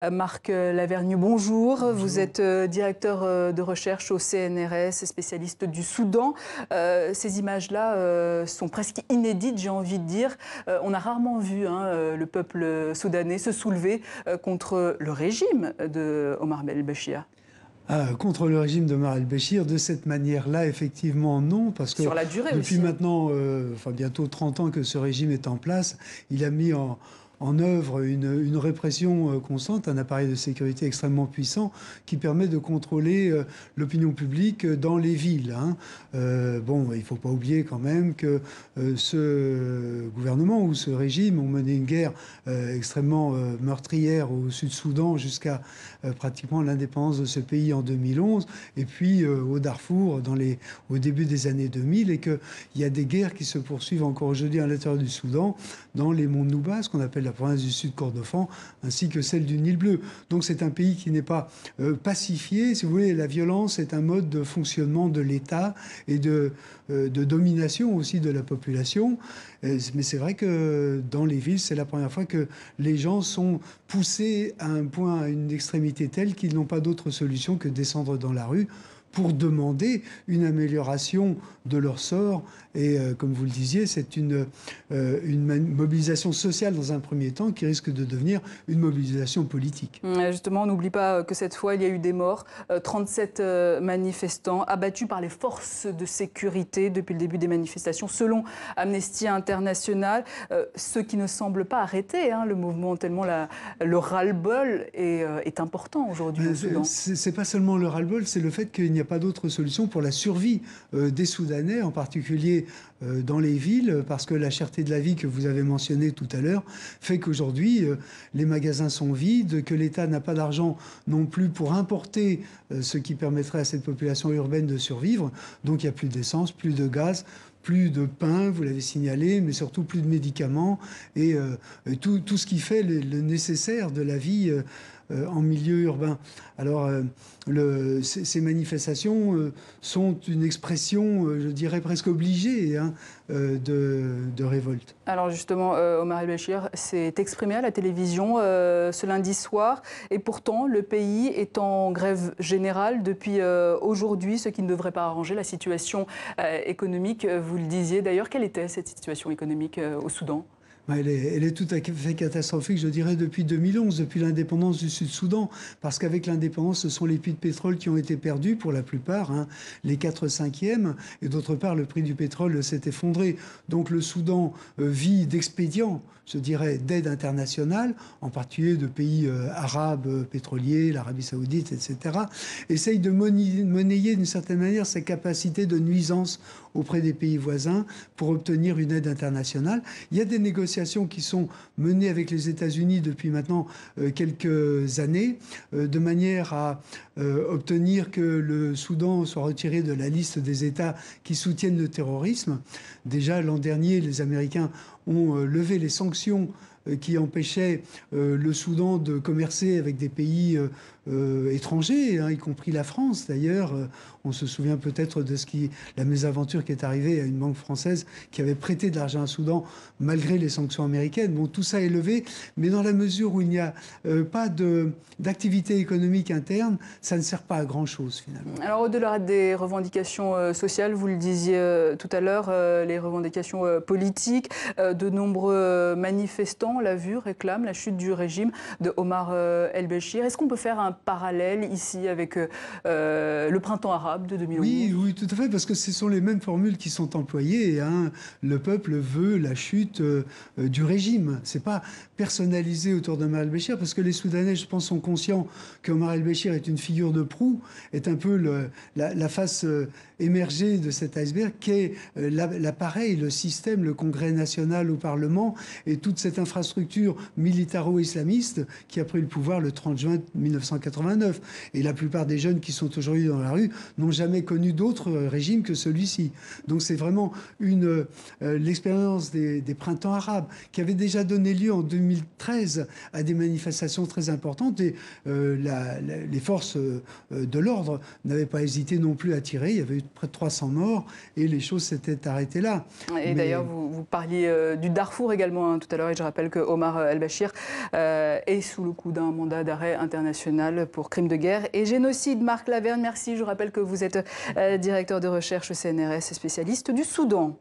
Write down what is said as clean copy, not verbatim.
Marc Lavergne, bonjour. Bonjour. Vous êtes directeur de recherche au CNRS, spécialiste du Soudan. Ces images-là sont presque inédites, j'ai envie de dire. On a rarement vu le peuple soudanais se soulever contre le régime de Omar el-Béchir. Contre le régime d'Omar el-Béchir, de cette manière-là, effectivement, non, parce que Sur la durée depuis aussi. maintenant, bientôt 30 ans que ce régime est en place, il a mis en œuvre une répression constante, un appareil de sécurité extrêmement puissant qui permet de contrôler l'opinion publique dans les villes. Il ne faut pas oublier quand même que ce gouvernement ou ce régime ont mené une guerre extrêmement meurtrière au Sud-Soudan jusqu'à pratiquement l'indépendance de ce pays en 2011, et puis au Darfour au début des années 2000, et qu'il y a des guerres qui se poursuivent encore aujourd'hui à l'intérieur du Soudan, dans les monts Nouba, ce qu'on appelle la province du Sud Kordofan, ainsi que celle du Nil bleu. Donc c'est un pays qui n'est pas pacifié. Si vous voulez, la violence est un mode de fonctionnement de l'État et de domination aussi de la population. Mais c'est vrai que dans les villes, c'est la première fois que les gens sont poussés à un point, à une extrémité telle qu'ils n'ont pas d'autre solution que descendre dans la rue pour demander une amélioration de leur sort. Et comme vous le disiez, c'est une mobilisation sociale dans un premier temps qui risque de devenir une mobilisation politique. Justement, on n'oublie pas que cette fois, il y a eu des morts. 37 manifestants abattus par les forces de sécurité depuis le début des manifestations, selon Amnesty International. Ce qui ne semble pas arrêter le mouvement, tellement le ras-le-bol est important aujourd'hui au Soudan. C'est pas seulement le ras-le-bol, c'est le fait qu'il n'y a pas d'autre solution pour la survie des Soudanais, en particulier dans les villes, parce que la cherté de la vie que vous avez mentionnée tout à l'heure fait qu'aujourd'hui, les magasins sont vides, que l'État n'a pas d'argent non plus pour importer ce qui permettrait à cette population urbaine de survivre. Donc il n'y a plus d'essence, plus de gaz, plus de pain, vous l'avez signalé, mais surtout plus de médicaments et tout ce qui fait le nécessaire de la vie en milieu urbain. Alors, ces manifestations sont une expression, je dirais presque obligée, de révolte. Alors justement, Omar el-Béchir s'est exprimé à la télévision ce lundi soir, et pourtant le pays est en grève générale depuis aujourd'hui, ce qui ne devrait pas arranger la situation économique. Vous le disiez d'ailleurs, quelle était cette situation économique au Soudan ? Elle est tout à fait catastrophique, je dirais, depuis 2011, depuis l'indépendance du Sud-Soudan. Parce qu'avavec l'indépendance, ce sont les puits de pétrole qui ont été perdus pour la plupart, les 4/5e. Et d'autre part, le prix du pétrole s'est effondré. Donc le Soudan vit d'expédients, je dirais, d'aide internationale, en particulier de pays arabes pétroliers, l'Arabie saoudite, etc. Essaye de monnayer d'une certaine manière sa capacité de nuisance auprès des pays voisins pour obtenir une aide internationale. Il y a des négociations qui sont menées avec les États-Unis depuis maintenant quelques années, de manière à obtenir que le Soudan soit retiré de la liste des États qui soutiennent le terrorisme. Déjà l'an dernier, les Américains ont levé les sanctions qui empêchaient le Soudan de commercer avec des pays étrangers, y compris la France d'ailleurs. On se souvient peut-être de la mésaventure qui est arrivée à une banque française qui avait prêté de l'argent au Soudan malgré les sanctions américaines. Bon, tout ça est levé, mais dans la mesure où il n'y a pas d'activité économique interne, ça ne sert pas à grand-chose finalement. Alors au-delà des revendications sociales, vous le disiez tout à l'heure, les revendications politiques, de nombreux manifestants, on l'a vu, réclament la chute du régime de Omar el-Béchir. Est-ce qu'on peut faire un parallèle ici avec le printemps arabe de 2011? Oui, tout à fait, parce que ce sont les mêmes formules qui sont employées. Le peuple veut la chute du régime. C'est pas personnalisé autour d'Omar el-Béchir, parce que les Soudanais, je pense, sont conscients qu'Omar el-Béchir est une figure de proue, est un peu la face émergée de cet iceberg, qu'est l'appareil, le système, le Congrès national au Parlement, et toute cette infrastructure militaro-islamiste qui a pris le pouvoir le 30 juin 1989. Et la plupart des jeunes qui sont aujourd'hui dans la rue n'ont jamais connu d'autre régime que celui-ci. Donc c'est vraiment l'expérience des printemps arabes qui avait déjà donné lieu en 2013 à des manifestations très importantes. Et les forces de l'ordre n'avaient pas hésité non plus à tirer. Il y avait eu près de 300 morts et les choses s'étaient arrêtées là. Et d'ailleurs, vous parliez du Darfour également tout à l'heure, et je rappelle rappelle que Omar el-Béchir est sous le coup d'un mandat d'arrêt international pour crimes de guerre et génocide. Marc Lavergne, merci. Je rappelle que vous êtes directeur de recherche au CNRS et spécialiste du Soudan.